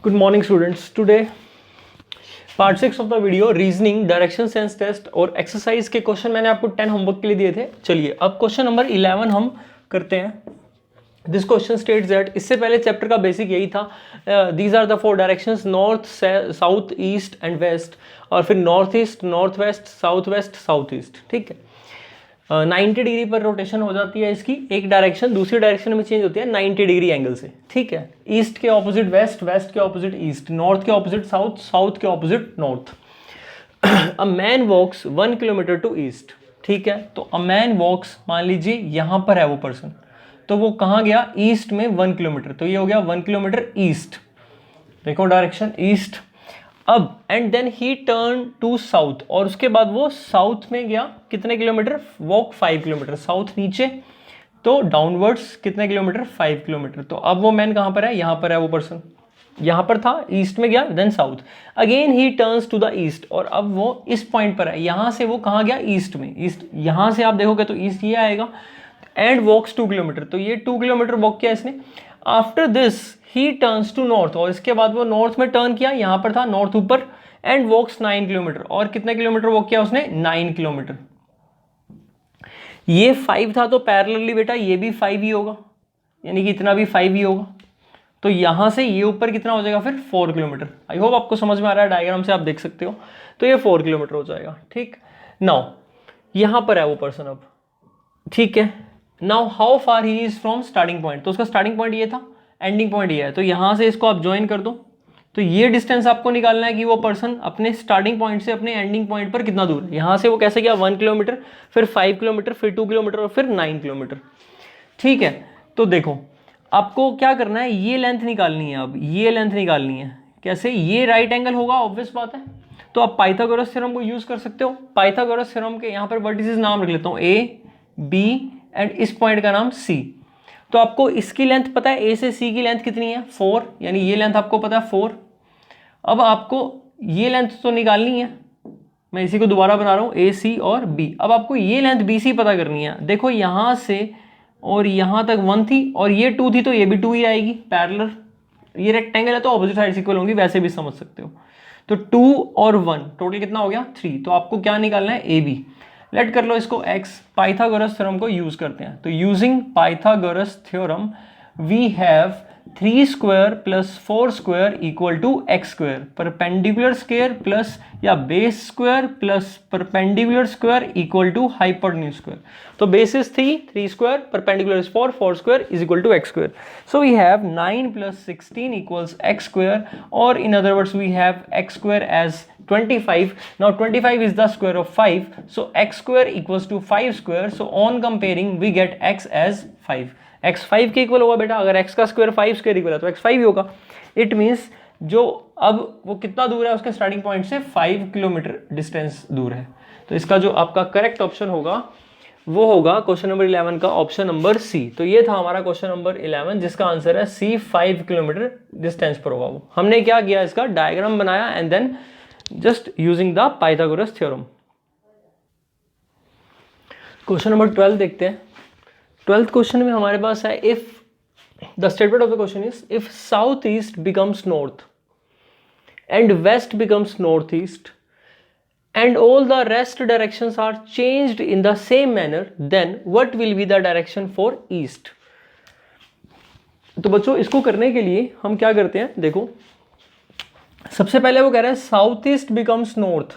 Good morning students. Today part 6 of the video reasoning direction sense test और exercise के question मैंने आपको 10 homework के लिए दिए थे। चलिए अब क्वेश्चन नंबर 11 हम करते हैं। दिस क्वेश्चन स्टेट्स दैट, इससे पहले चैप्टर का बेसिक यही था, these are the 4 directions north south east and west, और फिर north east north west south east. ठीक है, 90 डिग्री पर रोटेशन हो जाती है इसकी, एक डायरेक्शन दूसरी डायरेक्शन में चेंज होती है 90 डिग्री एंगल से। ठीक है, ईस्ट के ऑपोजिट वेस्ट, वेस्ट के ऑपोजिट ईस्ट, नॉर्थ के ऑपोजिट साउथ, साउथ के opposite north. A man walks 1 kilometre to east. ठीक है, तो अ मैन वॉक्स, मान लीजिए यहां पर है वो पर्सन, तो वो कहाँ गया, ईस्ट में 1 किलोमीटर, तो ये हो गया 1 किलोमीटर ईस्ट। देखो डायरेक्शन ईस्ट। अब and then he turn to south, और उसके बाद वो साउथ में गया, कितने किलोमीटर, वॉक 5 किलोमीटर, साउथ नीचे तो डाउनवर्ड्स कितने किलोमीटर, 5 किलोमीटर। तो अब वो मैन कहाँ पर है, यहाँ पर है वो पर्सन, यहाँ पर था, ईस्ट में गया, then south, again he turns to the east, और अब वो इस पॉइंट पर है, यहाँ से वो कहाँ गया, ईस्ट में, ईस्ट यहाँ से आप देखोगे तो ईस्ट ये आएगा, एंड वॉक्स 2 किलोमीटर, तो ये 2 किलोमीटर वॉक किया इसने। After this he turns to north, और इसके बाद वो नॉर्थ में टर्न किया, यहां पर था नॉर्थ ऊपर, एंड वॉक्स 9 किलोमीटर, और कितने किलोमीटर वॉक किया उसने, 9 किलोमीटर। ये 5 था तो पैरेलली बेटा ये भी 5 ही होगा, यानी कि इतना भी 5 ही होगा, तो यहां से ये ऊपर कितना हो जाएगा फिर 4 किलोमीटर। आई होप आपको समझ में आ रहा है, डायग्राम से आप देख सकते हो, तो ये 4 किलोमीटर हो जाएगा। ठीक, नाउ यहां पर है वो पर्सन अब। ठीक है, now how far he is from starting point, तो उसका स्टार्टिंग पॉइंट ये था, एंडिंग पॉइंट ये है, तो यहां से इसको आप ज्वाइन कर दो, तो ये डिस्टेंस आपको निकालना है कि वो पर्सन अपने स्टार्टिंग पॉइंट से अपने एंडिंग पॉइंट पर कितना दूर है। यहां से वो कैसे गया, 1 किलोमीटर, फिर 5 किलोमीटर, फिर 2 किलोमीटर, और फिर 9 किलोमीटर। ठीक है, तो देखो आपको क्या करना है, ये लेंथ निकालनी है। अब ये लेंथ निकालनी है कैसे, ये राइट एंगल होगा, ऑब्वियस बात है, तो आप पाइथागोरस थ्योरम को यूज कर सकते हो। पाइथागोरस थ्योरम के यहाँ पर वर्टिसेस नाम रख लेता हूँ, ए बी एंड इस पॉइंट का नाम सी। तो आपको इसकी लेंथ पता है, ए से सी की लेंथ कितनी है, 4, यानी ये लेंथ आपको पता है 4। अब आपको ये लेंथ तो निकालनी है, मैं इसी को दोबारा बना रहा हूँ, ए सी और बी। अब आपको ये लेंथ बी सी पता करनी है। देखो यहाँ से और यहाँ तक 1 थी, और ये 2 थी, तो ये भी 2 ही आएगी पैरेलल। ये रेक्टेंगल है तो ऑपोजिट साइड इक्वल होंगी, वैसे भी समझ सकते हो। तो 2 और 1 टोटल कितना हो गया, 3। तो आपको क्या निकालना है, ए बी। लेट कर लो इसको x, पाइथागोरस थ्योरम को यूज करते हैं। तो using Pythagoras theorem we have 3 square plus 4 square equal to x square, perpendicular square plus या base square plus perpendicular square equal to hypotenuse square. तो base is 3 square, perpendicular is 4 square is equal to x square. So we have 9 plus 16 equals x square, और in other words we have x square as 25. Now 25 is the square of 5, so x square equals to 5 square. So on comparing we get x as 5. x 5 के equal होगा बेटा, अगर x का square 5 square equal है तो x 5 ही होगा। It means जो अब वो कितना दूर है उसके स्टार्टिंग पॉइंट से, 5 किलोमीटर डिस्टेंस दूर है। तो इसका जो आपका करेक्ट ऑप्शन होगा वो होगा क्वेश्चन नंबर 11 का ऑप्शन नंबर सी। तो ये था हमारा क्वेश्चन नंबर 11, जिसका आंसर है सी, 5 किलोमीटर डिस्टेंस पर होगा वो। हमने क्या किया, इसका डायग्राम बनाया and then just using the Pythagoras theorem. Question number 12 देखते हैं। 12th क्वेश्चन में हमारे पास है, if the statement of the question is, if south east becomes north and west becomes north east and all the rest directions are changed in the same manner, then what will be the direction for east. तो बच्चों इसको करने के लिए हम क्या करते हैं, देखो सबसे पहले वो कह रहा है south east becomes north.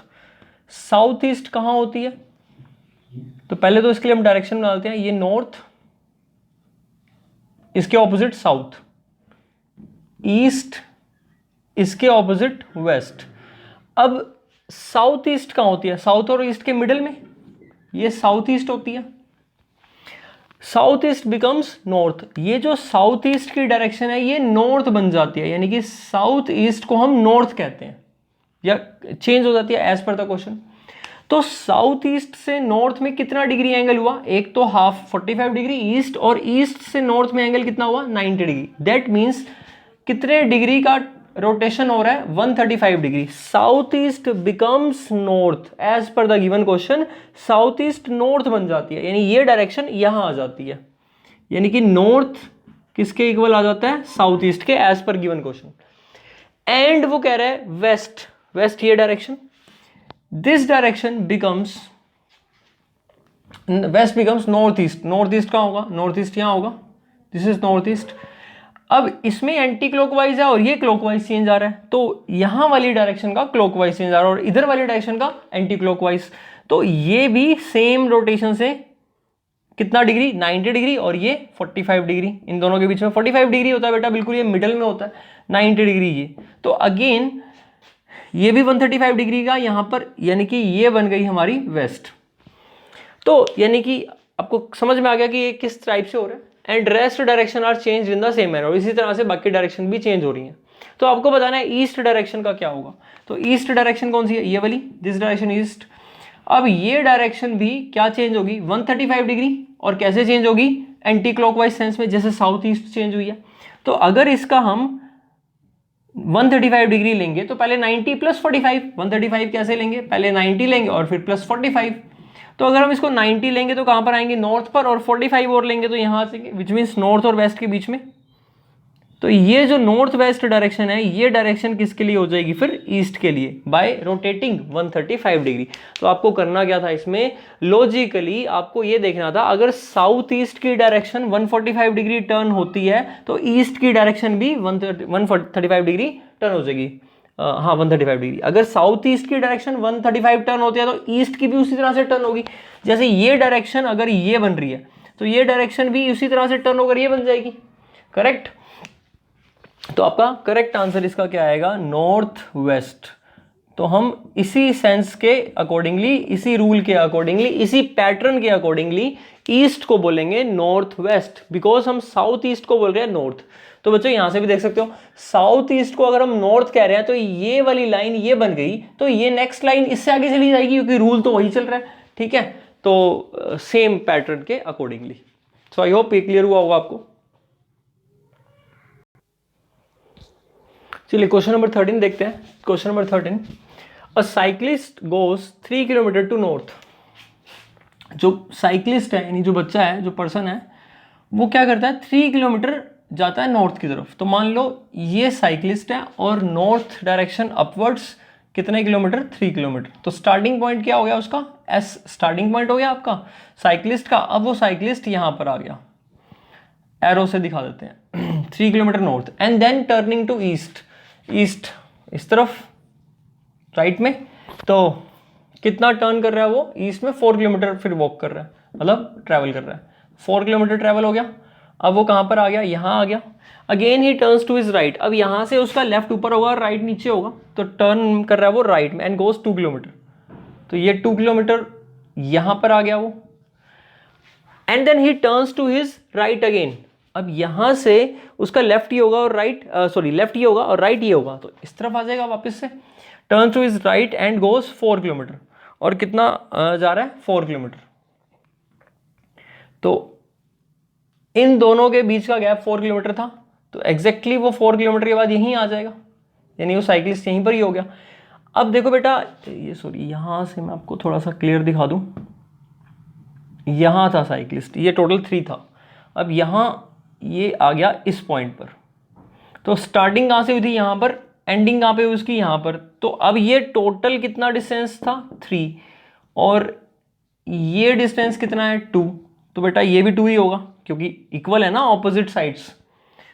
South east कहां होती है, तो पहले तो इसके लिए हम डायरेक्शन डालते हैं, ये नॉर्थ, इसके ऑपोजिट साउथ, ईस्ट इसके ऑपोजिट वेस्ट। अब साउथ ईस्ट कहां होती है, साउथ और ईस्ट के मिडिल में, ये साउथ ईस्ट होती है। साउथ ईस्ट बिकम्स नॉर्थ, ये जो साउथ ईस्ट की डायरेक्शन है ये नॉर्थ बन जाती है, यानी कि साउथ ईस्ट को हम नॉर्थ कहते हैं, या चेंज हो जाती है एज पर द क्वेश्चन। तो साउथ ईस्ट से नॉर्थ में कितना डिग्री एंगल हुआ, एक तो हाफ 45 डिग्री ईस्ट, और ईस्ट से नॉर्थ में एंगल कितना हुआ, 90 डिग्री। दैट मीन्स कितने डिग्री का रोटेशन हो रहा है, 135 degree. South east becomes north as per the given question, south east north बन जाती है, यानी ये डायरेक्शन यहां आ जाती है, यानी कि नॉर्थ किसके इक्वल आ जाता है, साउथ ईस्ट के, as per given question. And वो कह रहा है वेस्ट, वेस्ट ये direction, this direction becomes, west becomes north east, north east कहाँ होगा, नॉर्थ ईस्ट यहाँ होगा, दिस इज नॉर्थ ईस्ट। अब इसमें एंटी क्लॉकवाइज है और ये क्लॉकवाइज चेंज आ रहा है, तो यहां वाली डायरेक्शन का क्लॉकवाइज चेंज आ रहा है और इधर वाली डायरेक्शन का एंटी क्लॉकवाइज। तो ये भी सेम रोटेशन से कितना डिग्री, 90 डिग्री, और ये 45 डिग्री, इन दोनों के बीच में 45 डिग्री होता है बेटा, बिल्कुल ये मिडल में होता है, 90 डिग्री ये। तो अगेन ये भी 135 डिग्री का यहां पर, यानी कि ये बन गई हमारी वेस्ट। तो यानी कि आपको समझ में आ गया कि ये किस टाइप से हो रहा है। And rest direction are change in the same manner, इसी तरह से बाकी डायरेक्शन भी चेंज हो रही हैं। तो आपको बताना है ईस्ट डायरेक्शन का क्या होगा। तो ईस्ट डायरेक्शन कौन सी है, ये वाली, दिस डायरेक्शन ईस्ट। अब ये डायरेक्शन भी क्या चेंज होगी, 135 डिग्री, और कैसे चेंज होगी, एंटी क्लॉकवाइज सेंस में, जैसे साउथ ईस्ट चेंज हुई है। तो अगर इसका हम 135 डिग्री लेंगे तो पहले 90 प्लस 45, 135 कैसे लेंगे, पहले 90 लेंगे और फिर प्लस 45। तो अगर हम इसको 90 लेंगे तो कहां पर आएंगे, नॉर्थ पर, और 45 और लेंगे तो यहां से, विच मीन्स नॉर्थ और वेस्ट के बीच में। तो ये जो नॉर्थ वेस्ट डायरेक्शन है, ये डायरेक्शन किसके लिए हो जाएगी, फिर ईस्ट के लिए, बाय रोटेटिंग 135 डिग्री। तो आपको करना क्या था इसमें, लॉजिकली आपको ये देखना था, अगर साउथ ईस्ट की डायरेक्शन 145 डिग्री टर्न होती है तो ईस्ट की डायरेक्शन भी 135 डिग्री टर्न हो जाएगी। हाँ 135 डिग्री। अगर साउथ ईस्ट की डायरेक्शन 135 टर्न होती है तो ईस्ट की भी उसी तरह से टर्न होगी। जैसे ये डायरेक्शन अगर ये बन रही है तो ये डायरेक्शन भी उसी तरह से टर्न होकर ये बन जाएगी, करेक्ट। तो आपका करेक्ट आंसर इसका क्या आएगा, नॉर्थ वेस्ट। तो हम इसी सेंस के अकॉर्डिंगली, इसी रूल के अकॉर्डिंगली, इसी पैटर्न के अकॉर्डिंगली ईस्ट को बोलेंगे नॉर्थ वेस्ट, बिकॉज हम साउथ ईस्ट को बोल रहे हैं नॉर्थ। तो बच्चों यहां से भी देख सकते हो, साउथ ईस्ट को अगर हम नॉर्थ कह रहे हैं तो ये वाली लाइन ये बन गई, तो ये नेक्स्ट लाइन इससे आगे चली जाएगी, क्योंकि रूल तो वही चल रहा है, ठीक है। तो सेम पैटर्न के अकॉर्डिंगली। सो आई होप ये क्लियर हुआ होगा आपको। चलिए क्वेश्चन नंबर 13 देखते हैं। Question number 13, a cyclist goes 3 kilometre to north. जो साइक्लिस्ट है, यानी जो बच्चा है, जो पर्सन है, वो क्या करता है, 3 किलोमीटर जाता है नॉर्थ की तरफ। तो मान लो ये साइक्लिस्ट है और नॉर्थ डायरेक्शन अपवर्ड्स कितने किलोमीटर, 3 किलोमीटर। तो स्टार्टिंग पॉइंट क्या हो गया उसका, एस स्टार्टिंग पॉइंट हो गया आपका साइक्लिस्ट का। अब वो साइक्लिस्ट यहां पर आ गया, एरो से दिखा देते हैं, 3 kilometre north, and then turning to east, east इस तरफ राइट में। तो कितना टर्न कर रहा है वो, ईस्ट में 4 किलोमीटर फिर वॉक कर रहा है, मतलब ट्रैवल कर रहा है, 4 किलोमीटर ट्रैवल हो गया। अब वो कहां पर आ गया, यहां आ गया। Again he turns to his right, अब यहां से उसका लेफ्ट ऊपर होगा, राइट नीचे होगा, तो टर्न कर रहा है वो राइट में, एंड गोज 2 किलोमीटर। तो ये 2 किलोमीटर यहां पर आ गया वो, and then he turns to his right again. अब यहां से उसका लेफ्ट ही होगा और राइट, सॉरी लेफ्ट ही होगा और राइट ही होगा, तो इस तरफ आ जाएगा वापस से, turn to his right and goes 4 kilometre. और कितना जा रहा है, 4 किलोमीटर। तो इन दोनों के बीच का गैप 4 किलोमीटर था, तो एग्जैक्टली वो 4 किलोमीटर के बाद यहीं आ जाएगा, यानी वो साइक्लिस्ट यहीं पर ही हो गया। अब देखो बेटा, ये सॉरी यहां से मैं आपको थोड़ा सा क्लियर दिखा दूं, यहां था साइक्लिस्ट, ये टोटल 3 था। अब यहां ये आ गया इस पॉइंट पर, तो स्टार्टिंग कहां से हुई थी, यहां पर, एंडिंग कहां पे हुई उसकी, यहां पर। तो अब ये टोटल कितना डिस्टेंस था, 3, और ये डिस्टेंस कितना है, 2। तो बेटा ये भी 2 ही होगा, क्योंकि इक्वल है ना ऑपोजिट साइड्स।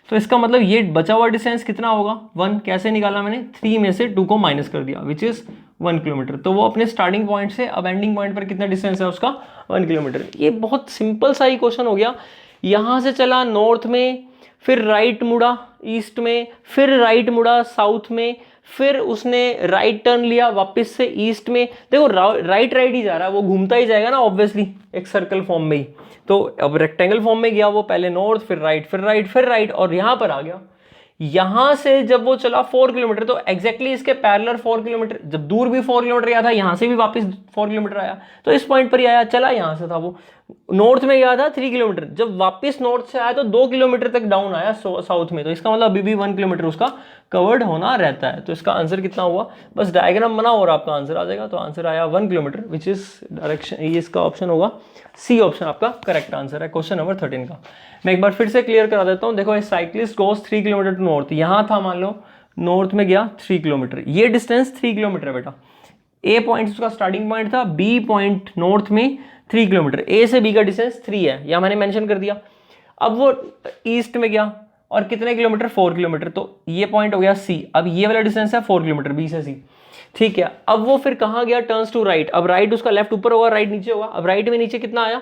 तो इसका मतलब ये बचा हुआ डिस्टेंस कितना होगा, 1। कैसे निकाला मैंने, 3 में से 2 को माइनस कर दिया, विच इज 1 किलोमीटर। तो वो अपने स्टार्टिंग पॉइंट से अब एंडिंग पॉइंट पर कितना डिस्टेंस है उसका, 1 किलोमीटर। ये बहुत सिंपल सा ही क्वेश्चन हो गया। यहां से चला नॉर्थ में, फिर राइट मुड़ा ईस्ट में, फिर राइट मुड़ा साउथ में, फिर उसने राइट टर्न लिया वापस से ईस्ट में। देखो राइट राइट ही जा रहा है, वो घूमता ही जाएगा ना ऑब्वियसली, एक सर्कल फॉर्म में ही। तो अब रेक्टेंगल फॉर्म में गया वो, पहले नॉर्थ, फिर राइट, फिर राइट, फिर राइट, और यहां पर आ गया। यहां से जब वो चला 4 किलोमीटर, तो एग्जैक्टली इसके पैरेलल 4 किलोमीटर, जब दूर भी 4 किलोमीटर गया था, यहां से भी वापस 4 किलोमीटर आया, तो इस पॉइंट पर ही आया। चला यहां से था वो, नॉर्थ में गया था 3 किलोमीटर, जब वापस नॉर्थ से आया तो 2 किलोमीटर तक डाउन आया साउथ में। तो इसका मतलब अभी भी 1 किलोमीटर उसका कवर्ड होना रहता है। तो इसका आंसर कितना हुआ, बस डायग्राम बना और आपका आंसर आ जाएगा। तो आंसर आया 1 किलोमीटर, विच इज डायरेक्शन, ये इसका ऑप्शन होगा सी ऑप्शन आपका करेक्ट आंसर है क्वेश्चन नंबर 13 का। मैं एक बार फिर से क्लियर करा देता हूं। देखो cyclist goes 3 kilometre to north, यहां था मान लो नॉर्थ में गया 3 किलोमीटर, ये डिस्टेंस 3 किलोमीटर है बेटा। ए पॉइंट उसका स्टार्टिंग पॉइंट था, बी पॉइंट नॉर्थ में 3 किलोमीटर, ए से बी का डिस्टेंस 3 है, यहां मैंने मेंशन कर दिया। अब वो ईस्ट में गया और कितने किलोमीटर, 4 किलोमीटर, तो ये पॉइंट हो गया सी। अब ये वाला डिस्टेंस है 4 किलोमीटर बी से सी, ठीक है। अब वो फिर कहाँ गया, टर्न्स टू राइट। अब राइट उसका लेफ्ट ऊपर होगा, राइट नीचे होगा। अब राइट में नीचे कितना आया,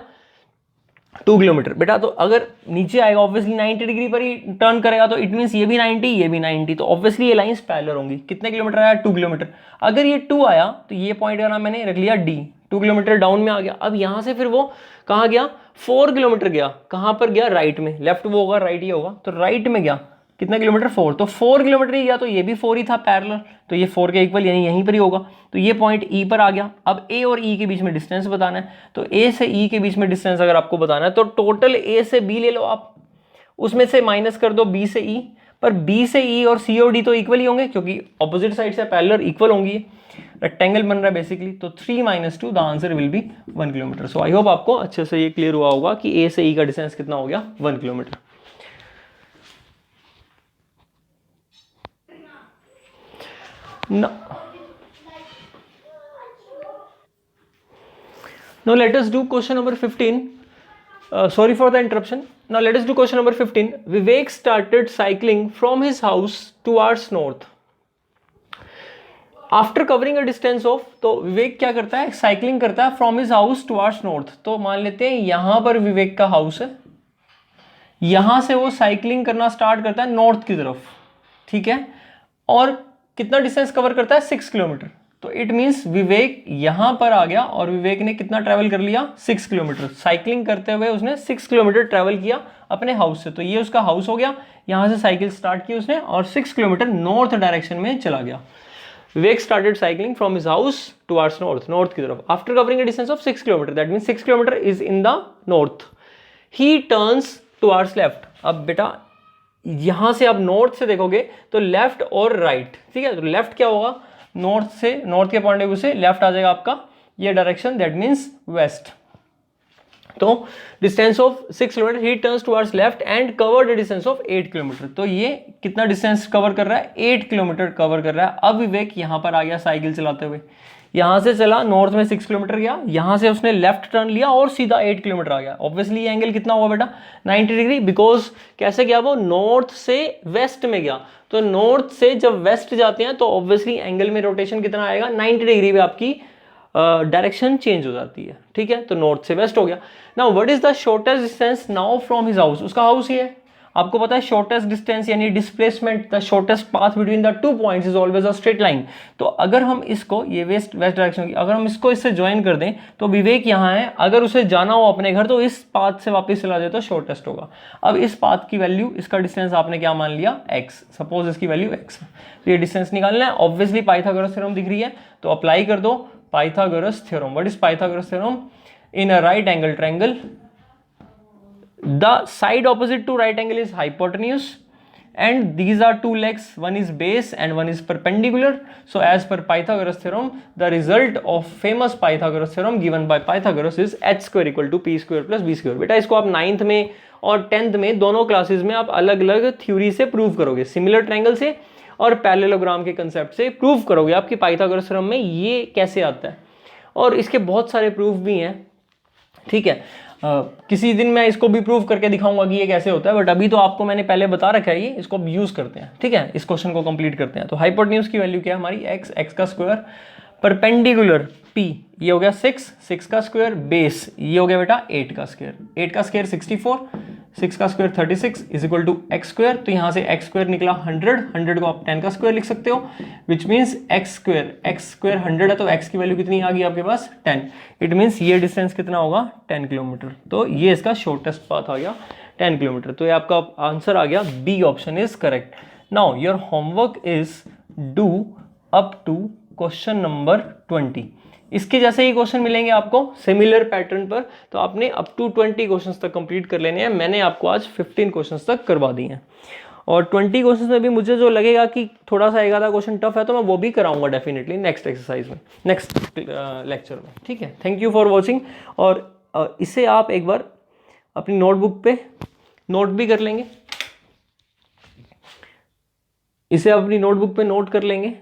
2 किलोमीटर बेटा। तो अगर नीचे आएगा ऑब्वियसली 90 डिग्री पर ही टर्न करेगा, तो इट मींस ये भी 90 ये भी 90, तो ऑब्वियसली ये लाइंस पैरेलल होंगी। कितने किलोमीटर आया, 2 किलोमीटर। अगर ये 2 आया तो ये पॉइंट का नाम मैंने रख लिया डी, 2 किलोमीटर डाउन में आ गया। अब यहां से फिर वो कहाँ गया, 4 किलोमीटर गया। कहां पर गया, राइट में, लेफ्ट वो होगा राइट ये होगा, तो राइट में गया कितना किलोमीटर, 4, तो 4 किलोमीटर ही गया, तो ये भी 4 ही था पैरेलल, तो ये 4 के इक्वल यानी यहीं पर ही होगा। तो ये पॉइंट ई पर आ गया। अब ए और ई के बीच में डिस्टेंस बताना है, तो ए से ई के बीच में डिस्टेंस अगर आपको बताना है तो टोटल ए से बी ले लो आप, उसमें से माइनस कर दो बी से ई, पर बी से ई और सी और डी तो इक्वल ही होंगे क्योंकि ऑपोजिट साइड से पैरेलल इक्वल होंगी, रेक्टेंगल बन रहा है बेसिकली। तो 3 - 2 the answer will be 1 kilometre. So I hope आपको अच्छे से ये क्लियर हुआ होगा कि ए से ई का डिस्टेंस कितना हो गया, 1 kilometre. Now let us do question number 15. Sorry for the interruption. Now let us do question number 15. Vivek started cycling from his house towards north. After covering a distance of, तो विवेक क्या करता है, cycling करता है from his house towards north. तो मान लेते हैं यहां पर विवेक का हाउस है, यहां से वो साइकिलिंग करना स्टार्ट करता है नॉर्थ की तरफ, ठीक है। और कितना डिस्टेंस कवर करता है, 6 किलोमीटर। तो इट मींस विवेक यहां पर आ गया और विवेक ने कितना ट्रैवल कर लिया, 6 किलोमीटर। साइकिलिंग करते हुए उसने 6 किलोमीटर ट्रैवल किया अपने हाउस से। तो ये उसका हाउस हो गया, यहां से साइकिल स्टार्ट की उसने और 6 किलोमीटर नॉर्थ डायरेक्शन में चला गया। Vivek started cycling from his house towards north, north की तरफ। After covering a distance of 6 kilometre, that means 6 kilometre is in the north. He turns towards left. अब बेटा यहां से आप नॉर्थ से देखोगे तो लेफ्ट और राइट, ठीक है। तो लेफ्ट क्या होगा, नॉर्थ से, नॉर्थ के पॉइंट ऑफ व्यू से लेफ्ट आ जाएगा आपका ये डायरेक्शन, दैट मींस वेस्ट। तो distance of 6 kilometre, he turns towards left and covered the distance of 8 kilometre. तो ये कितना डिस्टेंस कवर कर रहा है, 8 किलोमीटर कवर कर रहा है। अब विवेक यहां पर आ गया साइकिल चलाते हुए, यहां से चला नॉर्थ में 6 किलोमीटर गया, यहां से उसने लेफ्ट टर्न लिया और सीधा 8 किलोमीटर आ गया। ऑब्वियसली ये एंगल कितना होगा बेटा, 90 डिग्री, बिकॉज कैसे गया वो, नॉर्थ से वेस्ट में गया। तो नॉर्थ से जब वेस्ट जाते हैं तो ऑब्वियसली एंगल में रोटेशन कितना आएगा, 90 डिग्री पे आपकी डायरेक्शन चेंज हो जाती है, ठीक है। तो नॉर्थ से वेस्ट हो गया। Now what is the shortest distance now from his house, उसका हाउस ये है, आपको पता है शॉर्टेस्ट डिस्टेंस यानी displacement, the shortest path between the 2 points is always a straight line. तो अगर हम इसको, ये वेस्ट डायरेक्शन की, अगर हम इसको इससे ज्वाइन कर दें तो विवेक यहाँ है, अगर उसे जाना हो अपने घर तो इस पाथ से वापस चला जाए तो शॉर्टेस्ट होगा। अब इस पाथ की वैल्यू, इसका डिस्टेंस आपने क्या मान लिया, x, सपोज इसकी वैल्यू x, तो ये डिस्टेंस निकालना है। ऑब्वियसली पाइथागोरस थ्योरम दिख रही है तो अप्लाई कर दो Pythagoras theorem. What is Pythagoras theorem, in a right angle triangle the side opposite to right angle is hypotenuse and these are 2 legs, one is base and one is perpendicular. So as per Pythagoras theorem, the result of famous Pythagoras theorem given by Pythagoras is h square equal to p square plus b square। बेटा इसको आप 9th में और 10th में दोनों classes में आप अलग अलग थ्योरी से प्रूव करोगे, सिमिलर ट्रायंगल से और पैरेललोग्राम के कंसेप्ट से प्रूव करोगे आपकी पाइथागोरस थ्योरम में ये कैसे आता है। और इसके बहुत सारे प्रूफ भी हैं, ठीक है। किसी दिन मैं इसको भी प्रूव करके दिखाऊंगा कि ये कैसे होता है, बट अभी तो आपको मैंने पहले बता रखा है, ये इसको यूज करते हैं, ठीक है। इस क्वेश्चन को कंप्लीट करते हैं। तो हाइपोटेन्यूज की वैल्यू क्या है हमारी, x का स्क्वायर, परपेंडिकुलर p ये हो गया 6 का स्क्वायर, बेस ये हो गया बेटा 8 का स्क्वायर, 8 का स्क्वायर 64, 6 का square 36 is equal to X square. तो यहाँ से x स्क्वायर निकला 100 को आप 10 का स्क्वायर लिख सकते हो, विच मीन्स x स्क्वायर 100 है तो x की वैल्यू कितनी आ गई आपके पास 10। इट मीन्स ये डिस्टेंस कितना होगा 10 किलोमीटर। तो ये इसका शॉर्टेस्ट पाथ आ गया 10 किलोमीटर। तो ये आपका आंसर आ गया, B option is correct. Now your homework is do up to question number 20। इसके जैसे ही क्वेश्चन मिलेंगे आपको सिमिलर पैटर्न पर, तो आपने अप टू 20 क्वेश्चंस तक कंप्लीट कर लेने हैं। मैंने आपको आज 15 क्वेश्चंस तक करवा दिए हैं और 20 क्वेश्चंस में भी मुझे जो लगेगा कि थोड़ा सा एक आधा क्वेश्चन टफ है तो मैं वो भी कराऊंगा डेफिनेटली नेक्स्ट एक्सरसाइज में, नेक्स्ट लेक्चर में, ठीक है। Thank you for watching. और इसे आप एक बार अपनी नोटबुक पे नोट भी कर लेंगे। इसे आप अपनी नोटबुक पे नोट कर लेंगे।